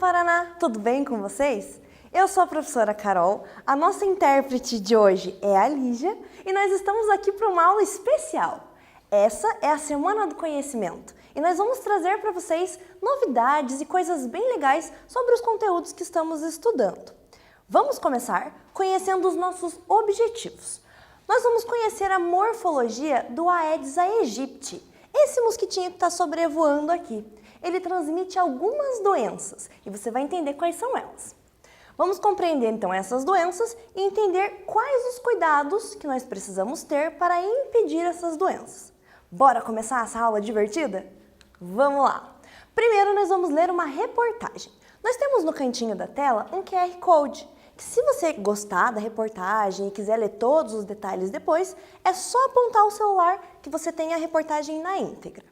Paraná! Tudo bem com vocês? Eu sou a professora Carol, a nossa intérprete de hoje é a Lígia e nós estamos aqui para uma aula especial. Essa é a Semana do Conhecimento e nós vamos trazer para vocês novidades e coisas bem legais sobre os conteúdos que estamos estudando. Vamos começar conhecendo os nossos objetivos. Nós vamos conhecer a morfologia do Aedes aegypti, esse mosquitinho que está sobrevoando aqui. Ele transmite algumas doenças e você vai entender quais são elas. Vamos compreender então essas doenças e entender quais os cuidados que nós precisamos ter para impedir essas doenças. Bora começar essa aula divertida? Vamos lá! Primeiro nós vamos ler uma reportagem. Nós temos no cantinho da tela um QR Code, que se você gostar da reportagem e quiser ler todos os detalhes depois, é só apontar o celular que você tem a reportagem na íntegra.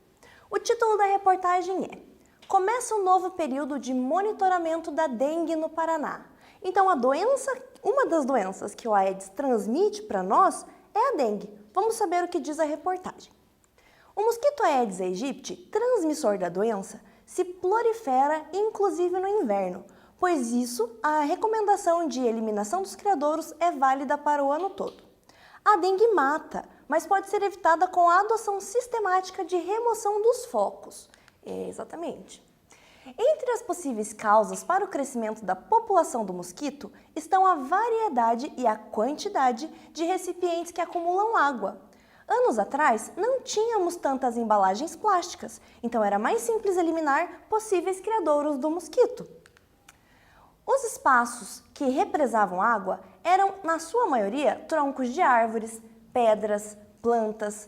O título da reportagem é: Começa um novo período de monitoramento da dengue no Paraná. Então, uma das doenças que o Aedes transmite para nós é a dengue. Vamos saber o que diz a reportagem. O mosquito Aedes aegypti, transmissor da doença, se prolifera inclusive no inverno, pois isso, a recomendação de eliminação dos criadouros é válida para o ano todo. A dengue mata, mas pode ser evitada com a adoção sistemática de remoção dos focos. Exatamente. Entre as possíveis causas para o crescimento da população do mosquito estão a variedade e a quantidade de recipientes que acumulam água. Anos atrás, não tínhamos tantas embalagens plásticas, então era mais simples eliminar possíveis criadouros do mosquito. Os espaços que represavam água eram, na sua maioria, troncos de árvores, pedras, plantas.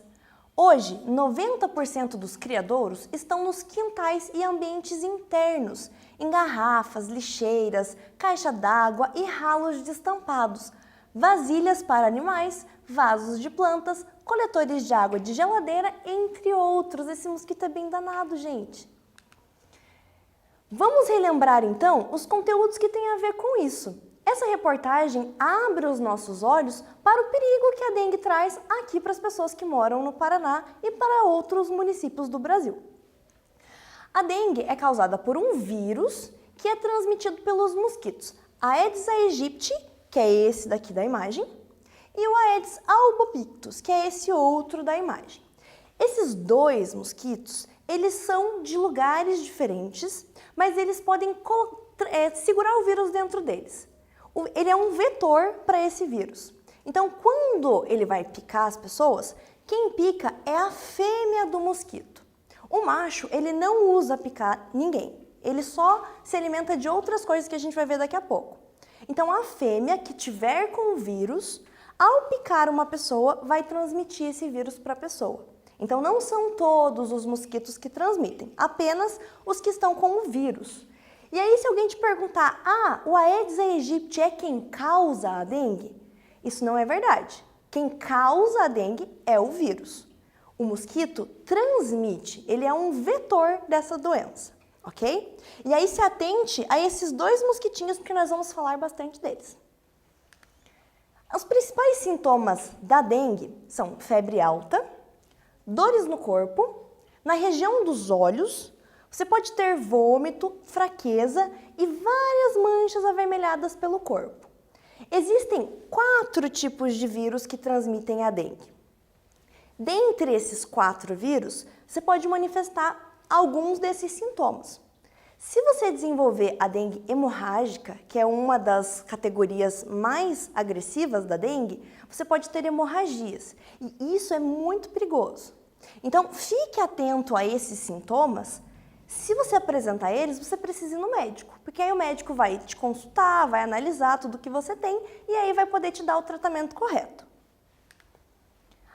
Hoje, 90% dos criadouros estão nos quintais e ambientes internos, em garrafas, lixeiras, caixa d'água e ralos destampados, vasilhas para animais, vasos de plantas, coletores de água de geladeira, entre outros. Esse mosquito é bem danado, gente. Vamos relembrar então os conteúdos que têm a ver com isso. Essa reportagem abre os nossos olhos para o perigo que a dengue traz aqui para as pessoas que moram no Paraná e para outros municípios do Brasil. A dengue é causada por um vírus que é transmitido pelos mosquitos Aedes aegypti, que é esse daqui da imagem, e o Aedes albopictus, que é esse outro da imagem. Esses dois mosquitos, eles são de lugares diferentes, mas eles podem segurar o vírus dentro deles. Ele é um vetor para esse vírus. Então, quando ele vai picar as pessoas, quem pica é a fêmea do mosquito. O macho, ele não usa picar ninguém. Ele só se alimenta de outras coisas que a gente vai ver daqui a pouco. Então, a fêmea que tiver com o vírus, ao picar uma pessoa, vai transmitir esse vírus para a pessoa. Então, não são todos os mosquitos que transmitem, apenas os que estão com o vírus. E aí, se alguém te perguntar, o Aedes aegypti é quem causa a dengue? Isso não é verdade. Quem causa a dengue é o vírus. O mosquito transmite, ele é um vetor dessa doença, ok? E aí, se atente a esses dois mosquitinhos, porque nós vamos falar bastante deles. Os principais sintomas da dengue são febre alta, dores no corpo, na região dos olhos. Você pode ter vômito, fraqueza e várias manchas avermelhadas pelo corpo. Existem 4 tipos de vírus que transmitem a dengue. Dentre esses 4 vírus, você pode manifestar alguns desses sintomas. Se você desenvolver a dengue hemorrágica, que é uma das categorias mais agressivas da dengue, você pode ter hemorragias e isso é muito perigoso. Então, fique atento a esses sintomas. Se você apresentar eles, você precisa ir no médico, porque aí o médico vai te consultar, vai analisar tudo que você tem e aí vai poder te dar o tratamento correto.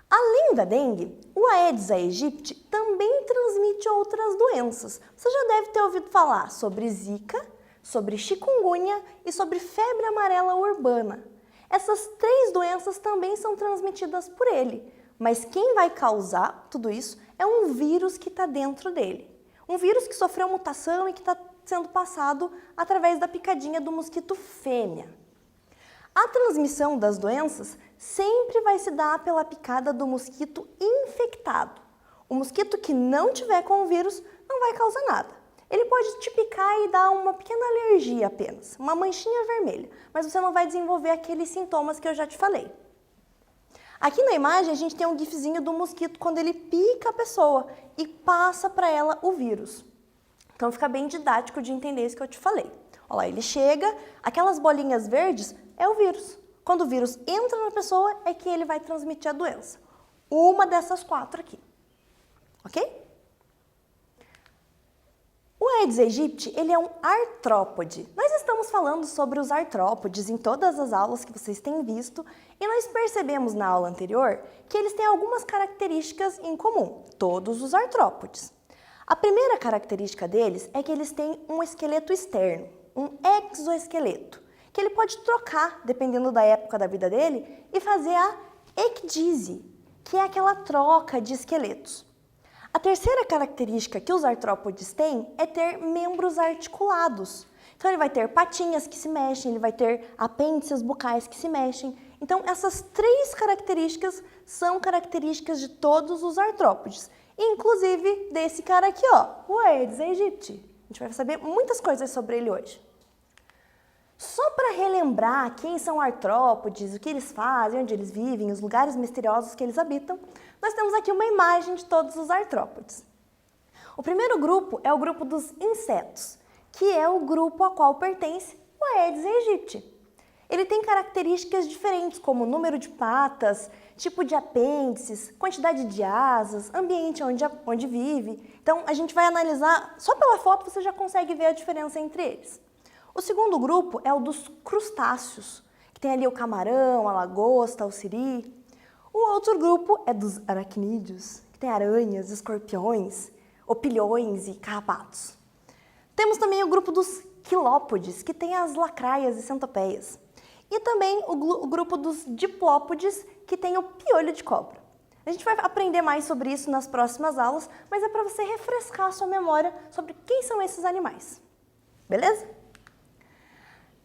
Além da dengue, o Aedes aegypti também transmite outras doenças. Você já deve ter ouvido falar sobre zika, sobre chikungunya e sobre febre amarela urbana. Essas 3 doenças também são transmitidas por ele, mas quem vai causar tudo isso é um vírus que está dentro dele. Um vírus que sofreu mutação e que está sendo passado através da picadinha do mosquito fêmea. A transmissão das doenças sempre vai se dar pela picada do mosquito infectado. O mosquito que não tiver com o vírus não vai causar nada. Ele pode te picar e dar uma pequena alergia apenas, uma manchinha vermelha, mas você não vai desenvolver aqueles sintomas que eu já te falei. Aqui na imagem a gente tem um gifzinho do mosquito quando ele pica a pessoa e passa para ela o vírus. Então fica bem didático de entender isso que eu te falei. Olha lá, ele chega, aquelas bolinhas verdes é o vírus. Quando o vírus entra na pessoa é que ele vai transmitir a doença. Uma dessas 4 aqui, ok? O Aedes aegypti, ele é um artrópode. Nós estamos falando sobre os artrópodes em todas as aulas que vocês têm visto e nós percebemos na aula anterior que eles têm algumas características em comum, todos os artrópodes. A primeira característica deles é que eles têm um esqueleto externo, um exoesqueleto, que ele pode trocar, dependendo da época da vida dele, e fazer a ecdise, que é aquela troca de esqueletos. A terceira característica que os artrópodes têm é ter membros articulados. Então, ele vai ter patinhas que se mexem, ele vai ter apêndices bucais que se mexem. Então, essas 3 características são características de todos os artrópodes, inclusive desse cara aqui, ó, o Aedes aegypti. A gente vai saber muitas coisas sobre ele hoje. Só para relembrar quem são artrópodes, o que eles fazem, onde eles vivem, os lugares misteriosos que eles habitam, nós temos aqui uma imagem de todos os artrópodes. O primeiro grupo é o grupo dos insetos, que é o grupo a qual pertence o Aedes aegypti. Ele tem características diferentes, como número de patas, tipo de apêndices, quantidade de asas, ambiente onde vive. Então, a gente vai analisar, só pela foto você já consegue ver a diferença entre eles. O segundo grupo é o dos crustáceos, que tem ali o camarão, a lagosta, o siri. O outro grupo é dos aracnídeos, que tem aranhas, escorpiões, opilhões e carrapatos. Temos também o grupo dos quilópodes, que tem as lacraias e centopeias. E também o grupo dos diplópodes, que tem o piolho de cobra. A gente vai aprender mais sobre isso nas próximas aulas, mas é para você refrescar a sua memória sobre quem são esses animais. Beleza?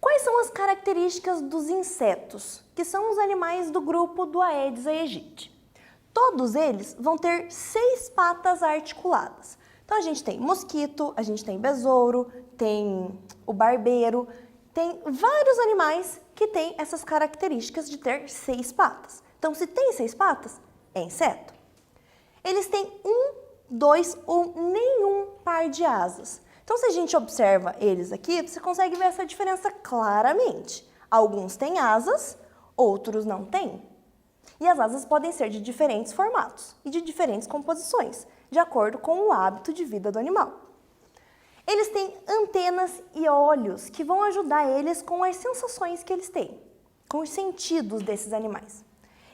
Quais são as características dos insetos, que são os animais do grupo do Aedes aegypti? Todos eles vão ter 6 patas articuladas. Então, a gente tem mosquito, a gente tem besouro, tem o barbeiro, tem vários animais que têm essas características de ter 6 patas. Então, se tem 6 patas, é inseto. Eles têm 1, 2 ou nenhum par de asas. Então, se a gente observa eles aqui, você consegue ver essa diferença claramente. Alguns têm asas, outros não têm. E as asas podem ser de diferentes formatos e de diferentes composições, de acordo com o hábito de vida do animal. Eles têm antenas e olhos que vão ajudar eles com as sensações que eles têm, com os sentidos desses animais.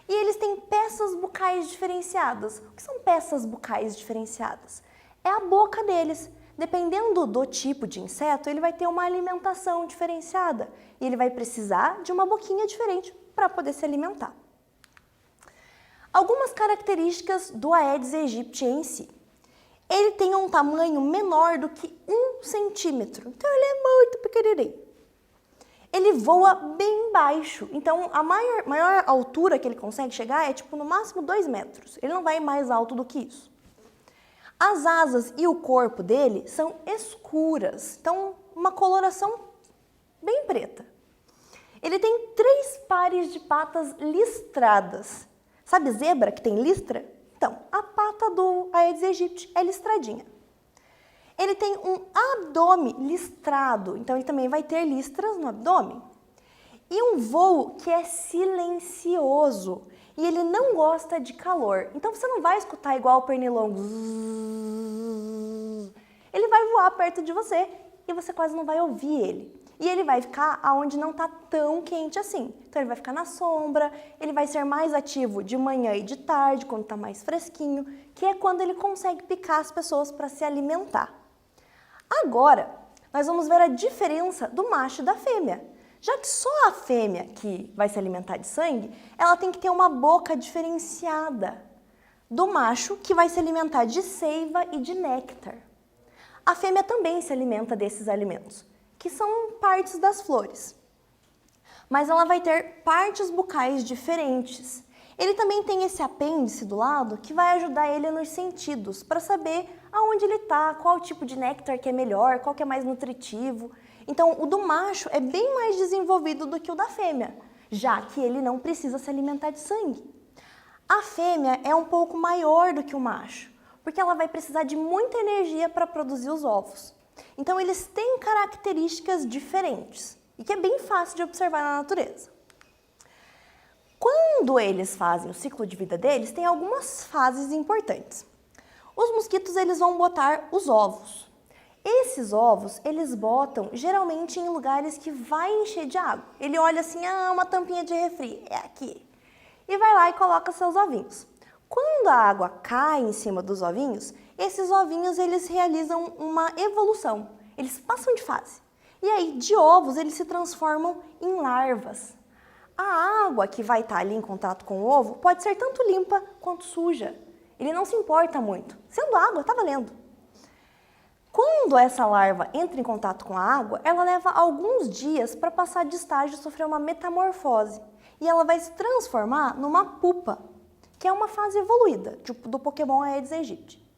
E eles têm peças bucais diferenciadas. O que são peças bucais diferenciadas? É a boca deles. Dependendo do tipo de inseto, ele vai ter uma alimentação diferenciada e ele vai precisar de uma boquinha diferente para poder se alimentar. Algumas características do Aedes aegypti em si. Ele tem um tamanho menor do que 1 centímetro, então ele é muito pequenininho. Ele voa bem baixo, então a maior altura que ele consegue chegar é tipo no máximo 2 metros, ele não vai mais alto do que isso. As asas e o corpo dele são escuras, então uma coloração bem preta. Ele tem 3 pares de patas listradas. Sabe zebra que tem listra? Então, a pata do Aedes aegypti é listradinha. Ele tem um abdômen listrado, então ele também vai ter listras no abdômen. E um voo que é silencioso. E ele não gosta de calor. Então você não vai escutar igual o pernilongo. Ele vai voar perto de você e você quase não vai ouvir ele. E ele vai ficar aonde não está tão quente assim. Então ele vai ficar na sombra, ele vai ser mais ativo de manhã e de tarde, quando está mais fresquinho, que é quando ele consegue picar as pessoas para se alimentar. Agora, nós vamos ver a diferença do macho e da fêmea. Já que só a fêmea que vai se alimentar de sangue, ela tem que ter uma boca diferenciada do macho que vai se alimentar de seiva e de néctar. A fêmea também se alimenta desses alimentos, que são partes das flores. Mas ela vai ter partes bucais diferentes. Ele também tem esse apêndice do lado que vai ajudar ele nos sentidos, para saber aonde ele está, qual tipo de néctar que é melhor, qual que é mais nutritivo. Então, o do macho é bem mais desenvolvido do que o da fêmea, já que ele não precisa se alimentar de sangue. A fêmea é um pouco maior do que o macho, porque ela vai precisar de muita energia para produzir os ovos. Então, eles têm características diferentes, e que é bem fácil de observar na natureza. Quando eles fazem o ciclo de vida deles, tem algumas fases importantes. Os mosquitos, eles vão botar os ovos. Esses ovos, eles botam geralmente em lugares que vai encher de água. Ele olha assim, uma tampinha de refri, é aqui. E vai lá e coloca seus ovinhos. Quando a água cai em cima dos ovinhos, esses ovinhos, eles realizam uma evolução. Eles passam de fase. E aí, de ovos, eles se transformam em larvas. A água que vai estar ali em contato com o ovo pode ser tanto limpa quanto suja. Ele não se importa muito. Sendo água, está valendo. Quando essa larva entra em contato com a água, ela leva alguns dias para passar de estágio e sofrer uma metamorfose. E ela vai se transformar numa pupa, que é uma fase evoluída do Pokémon Aedes aegypti.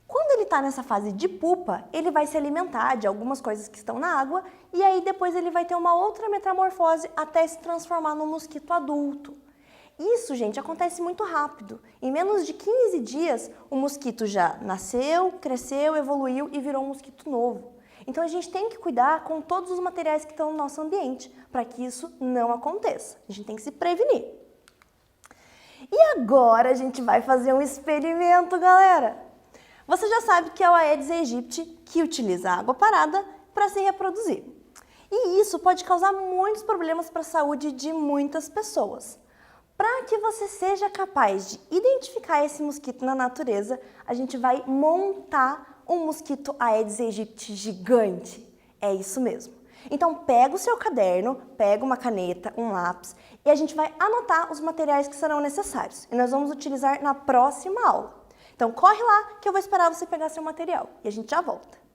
Quando ele está nessa fase de pupa, ele vai se alimentar de algumas coisas que estão na água e aí depois ele vai ter uma outra metamorfose até se transformar num mosquito adulto. Isso, gente, acontece muito rápido. Em menos de 15 dias, o mosquito já nasceu, cresceu, evoluiu e virou um mosquito novo. Então a gente tem que cuidar com todos os materiais que estão no nosso ambiente para que isso não aconteça. A gente tem que se prevenir. E agora a gente vai fazer um experimento, galera! Você já sabe que é o Aedes aegypti que utiliza água parada para se reproduzir. E isso pode causar muitos problemas para a saúde de muitas pessoas. Para que você seja capaz de identificar esse mosquito na natureza, a gente vai montar um mosquito Aedes aegypti gigante. É isso mesmo. Então pega o seu caderno, pega uma caneta, um lápis e a gente vai anotar os materiais que serão necessários. E nós vamos utilizar na próxima aula. Então corre lá que eu vou esperar você pegar seu material e a gente já volta.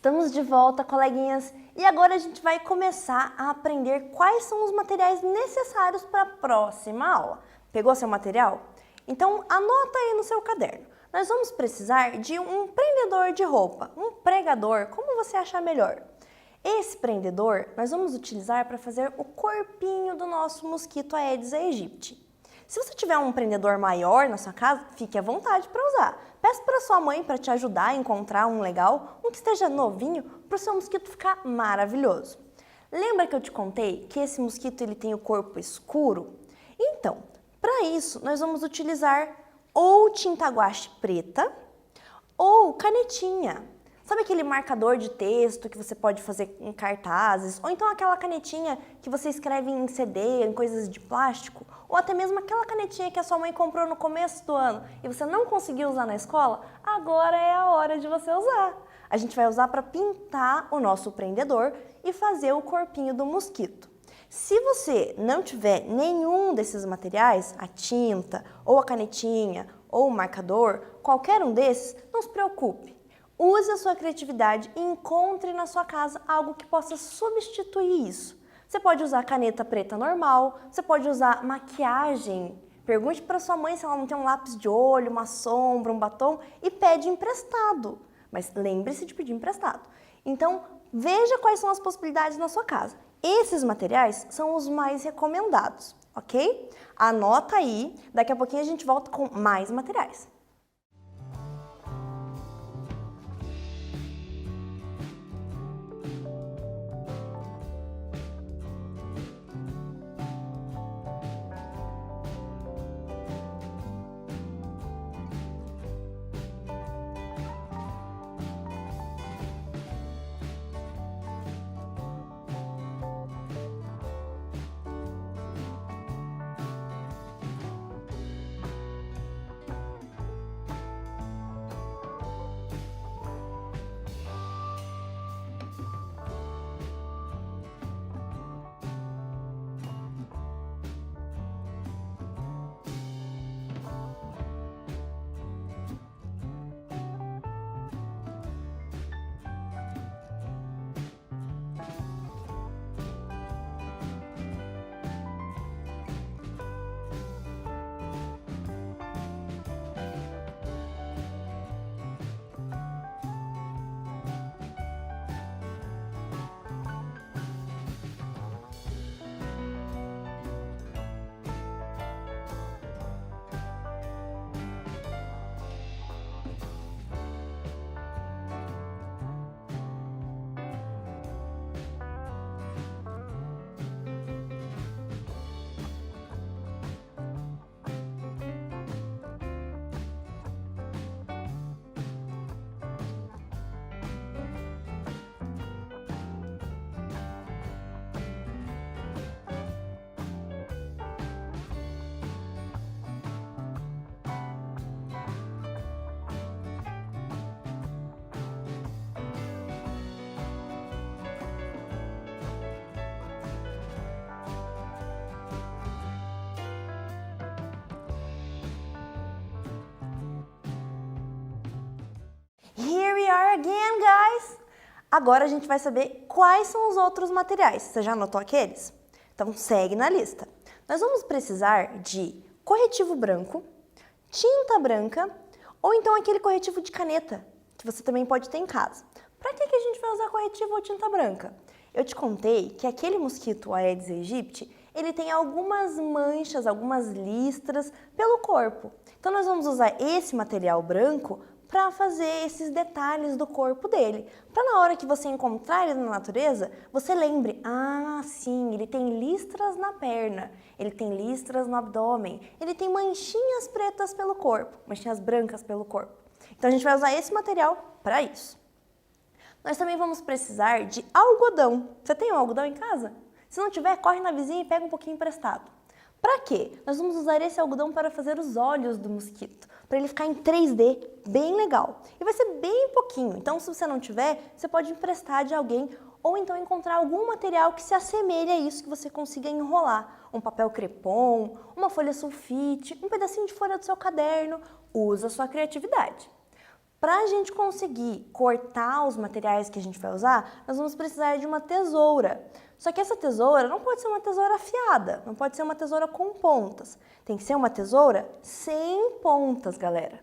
Estamos de volta, coleguinhas, e agora a gente vai começar a aprender quais são os materiais necessários para a próxima aula. Pegou seu material? Então anota aí no seu caderno. Nós vamos precisar de um prendedor de roupa, um pregador, como você achar melhor. Esse prendedor nós vamos utilizar para fazer o corpinho do nosso mosquito Aedes aegypti. Se você tiver um prendedor maior na sua casa, fique à vontade para usar. Peça para sua mãe para te ajudar a encontrar um legal, um que esteja novinho, para o seu mosquito ficar maravilhoso. Lembra que eu te contei que esse mosquito ele tem o corpo escuro? Então, para isso, nós vamos utilizar ou tinta guache preta ou canetinha. Sabe aquele marcador de texto que você pode fazer em cartazes? Ou então aquela canetinha que você escreve em CD, em coisas de plástico? Ou até mesmo aquela canetinha que a sua mãe comprou no começo do ano e você não conseguiu usar na escola? Agora é a hora de você usar. A gente vai usar para pintar o nosso prendedor e fazer o corpinho do mosquito. Se você não tiver nenhum desses materiais, a tinta, ou a canetinha, ou o marcador, qualquer um desses, não se preocupe. Use a sua criatividade e encontre na sua casa algo que possa substituir isso. Você pode usar caneta preta normal, você pode usar maquiagem. Pergunte para sua mãe se ela não tem um lápis de olho, uma sombra, um batom e pede emprestado. Mas lembre-se de pedir emprestado. Então, veja quais são as possibilidades na sua casa. Esses materiais são os mais recomendados, ok? Anota aí, daqui a pouquinho a gente volta com mais materiais. Here we are again, guys! Agora a gente vai saber quais são os outros materiais. Você já anotou aqueles? Então segue na lista. Nós vamos precisar de corretivo branco, tinta branca ou então aquele corretivo de caneta que você também pode ter em casa. Para que a gente vai usar corretivo ou tinta branca? Eu te contei que aquele mosquito Aedes aegypti, ele tem algumas manchas, algumas listras pelo corpo. Então nós vamos usar esse material branco para fazer esses detalhes do corpo dele. Para na hora que você encontrar ele na natureza, você lembre, ah, sim, ele tem listras na perna, ele tem listras no abdômen, ele tem manchinhas pretas pelo corpo, manchinhas brancas pelo corpo. Então a gente vai usar esse material para isso. Nós também vamos precisar de algodão. Você tem um algodão em casa? Se não tiver, corre na vizinha e pega um pouquinho emprestado. Para quê? Nós vamos usar esse algodão para fazer os olhos do mosquito, para ele ficar em 3D, bem legal. E vai ser bem pouquinho, então se você não tiver, você pode emprestar de alguém ou então encontrar algum material que se assemelhe a isso que você consiga enrolar. Um papel crepom, uma folha sulfite, um pedacinho de folha do seu caderno, usa a sua criatividade. Para a gente conseguir cortar os materiais que a gente vai usar, nós vamos precisar de uma tesoura. Só que essa tesoura não pode ser uma tesoura afiada, não pode ser uma tesoura com pontas. Tem que ser uma tesoura sem pontas, galera.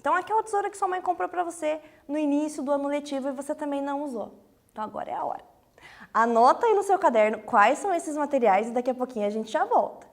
Então, aquela tesoura que sua mãe comprou para você no início do ano letivo e você também não usou. Então, agora é a hora. Anota aí no seu caderno quais são esses materiais e daqui a pouquinho a gente já volta.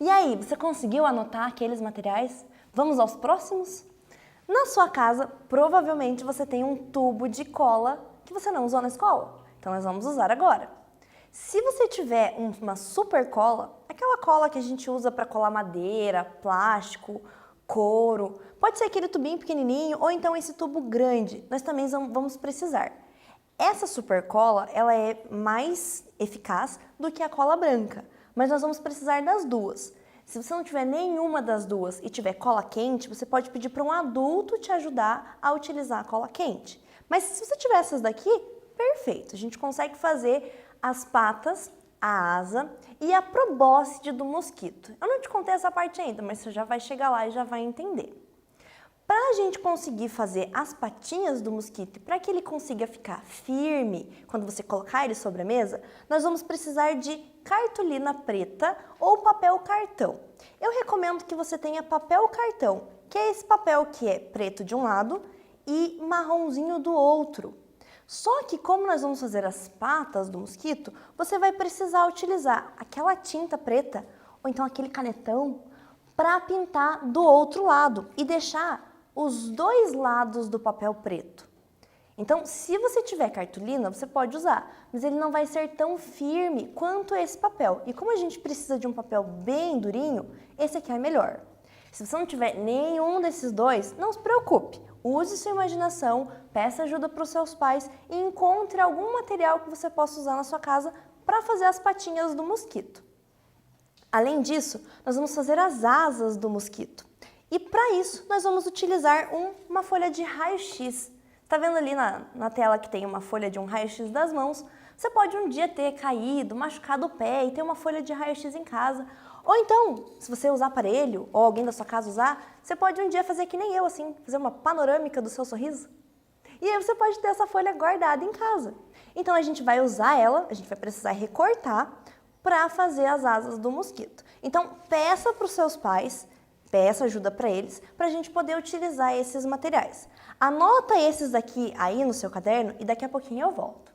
E aí, você conseguiu anotar aqueles materiais? Vamos aos próximos? Na sua casa, provavelmente você tem um tubo de cola que você não usou na escola. Então, nós vamos usar agora. Se você tiver uma super cola, aquela cola que a gente usa para colar madeira, plástico, couro, pode ser aquele tubinho pequenininho ou então esse tubo grande, nós também vamos precisar. Essa super cola, ela é mais eficaz do que a cola branca, mas nós vamos precisar das duas. Se você não tiver nenhuma das duas e tiver cola quente, você pode pedir para um adulto te ajudar a utilizar a cola quente. Mas se você tiver essas daqui, perfeito, a gente consegue fazer as patas, a asa e a probóscide do mosquito. Eu não te contei essa parte ainda, mas você já vai chegar lá e já vai entender. Para a gente conseguir fazer as patinhas do mosquito e para que ele consiga ficar firme quando você colocar ele sobre a mesa, nós vamos precisar de cartolina preta ou papel cartão. Eu recomendo que você tenha papel cartão, que é esse papel que é preto de um lado e marronzinho do outro. Só que como nós vamos fazer as patas do mosquito, você vai precisar utilizar aquela tinta preta ou então aquele canetão para pintar do outro lado e deixar os dois lados do papel preto. Então, se você tiver cartolina, você pode usar, mas ele não vai ser tão firme quanto esse papel. E como a gente precisa de um papel bem durinho, esse aqui é melhor. Se você não tiver nenhum desses dois, não se preocupe. Use sua imaginação, peça ajuda para os seus pais e encontre algum material que você possa usar na sua casa para fazer as patinhas do mosquito. Além disso, nós vamos fazer as asas do mosquito. E para isso, nós vamos utilizar uma folha de raio-x. Está vendo ali na tela que tem uma folha de um raio-x das mãos? Você pode um dia ter caído, machucado o pé e ter uma folha de raio-x em casa. Ou então, se você usar aparelho, ou alguém da sua casa usar, você pode um dia fazer que nem eu, assim, fazer uma panorâmica do seu sorriso. E aí você pode ter essa folha guardada em casa. Então a gente vai usar ela, a gente vai precisar recortar para fazer as asas do mosquito. Então peça para os seus pais, peça ajuda para eles, para a gente poder utilizar esses materiais. Anota esses daqui aí no seu caderno e daqui a pouquinho eu volto.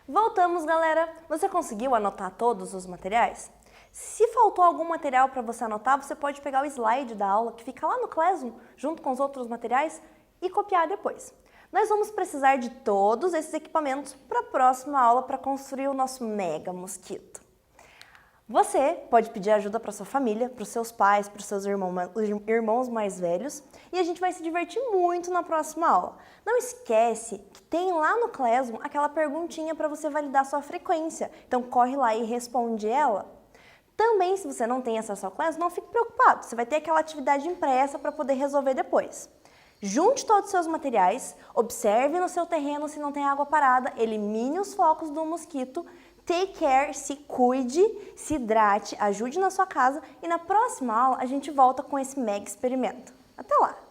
Voltamos, galera! Você conseguiu anotar todos os materiais? Se faltou algum material para você anotar, você pode pegar o slide da aula que fica lá no Classroom, junto com os outros materiais, e copiar depois. Nós vamos precisar de todos esses equipamentos para a próxima aula para construir o nosso mega mosquito. Você pode pedir ajuda para sua família, para os seus pais, para os seus irmãos mais velhos e a gente vai se divertir muito na próxima aula. Não esquece que tem lá no Classroom aquela perguntinha para você validar sua frequência, então corre lá e responde ela. Também, se você não tem acesso ao Classroom, não fique preocupado, você vai ter aquela atividade impressa para poder resolver depois. Junte todos os seus materiais, observe no seu terreno se não tem água parada, elimine os focos do mosquito, take care, se cuide, se hidrate, ajude na sua casa e na próxima aula a gente volta com esse mega experimento. Até lá!